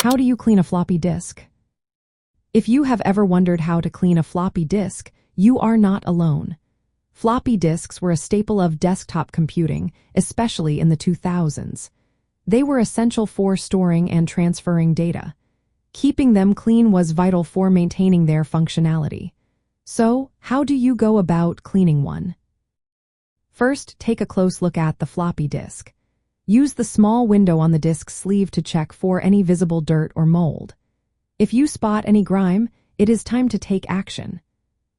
How do you clean a floppy disk? If you have ever wondered how to clean a floppy disk, you are not alone. Floppy disks were a staple of desktop computing, especially in the 2000s. They were essential for storing and transferring data. Keeping them clean was vital for maintaining their functionality. So, how do you go about cleaning one? First, take a close look at the floppy disk. Use the small window on the disk's sleeve to check for any visible dirt or mold. If you spot any grime, it is time to take action.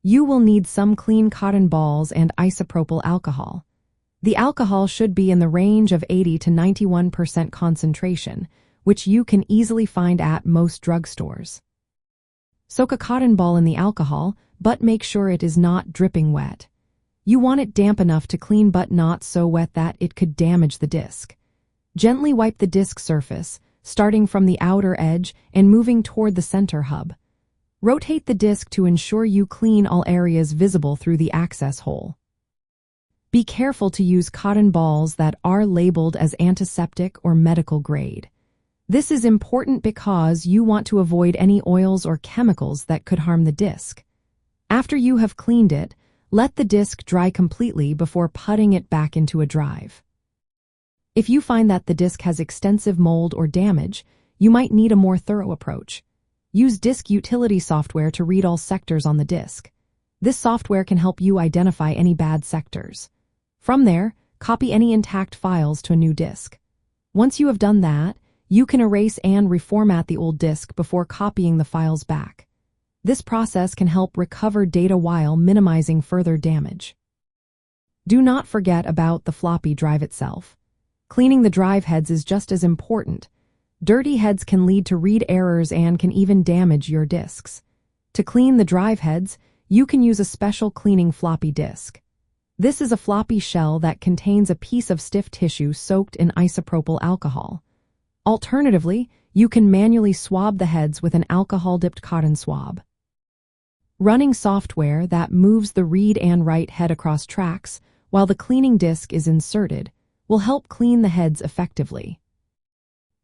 You will need some clean cotton balls and isopropyl alcohol. The alcohol should be in the range of 80 to 91% concentration, which you can easily find at most drugstores. Soak a cotton ball in the alcohol, but make sure it is not dripping wet. You want it damp enough to clean but not so wet that it could damage the disk. Gently wipe the disk surface, starting from the outer edge and moving toward the center hub. Rotate the disk to ensure you clean all areas visible through the access hole. Be careful to use cotton balls that are labeled as antiseptic or medical grade. This is important because you want to avoid any oils or chemicals that could harm the disk. After you have cleaned it, let the disk dry completely before putting it back into a drive. If you find that the disk has extensive mold or damage, you might need a more thorough approach. Use disk utility software to read all sectors on the disk. This software can help you identify any bad sectors. From there, copy any intact files to a new disk. Once you have done that, you can erase and reformat the old disk before copying the files back. This process can help recover data while minimizing further damage. Do not forget about the floppy drive itself. Cleaning the drive heads is just as important. Dirty heads can lead to read errors and can even damage your disks. To clean the drive heads, you can use a special cleaning floppy disk. This is a floppy shell that contains a piece of stiff tissue soaked in isopropyl alcohol. Alternatively, you can manually swab the heads with an alcohol-dipped cotton swab. Running software that moves the read and write head across tracks while the cleaning disk is inserted will help clean the heads effectively.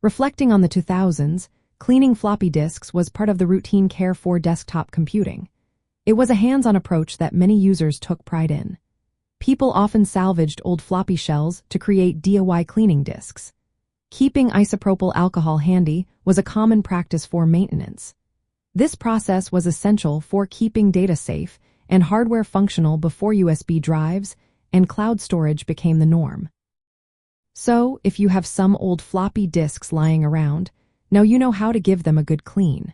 Reflecting on the 2000s, cleaning floppy disks was part of the routine care for desktop computing. It was a hands-on approach that many users took pride in. People often salvaged old floppy shells to create DIY cleaning disks. Keeping isopropyl alcohol handy was a common practice for maintenance. This process was essential for keeping data safe and hardware functional before USB drives and cloud storage became the norm. So, if you have some old floppy disks lying around, now you know how to give them a good clean.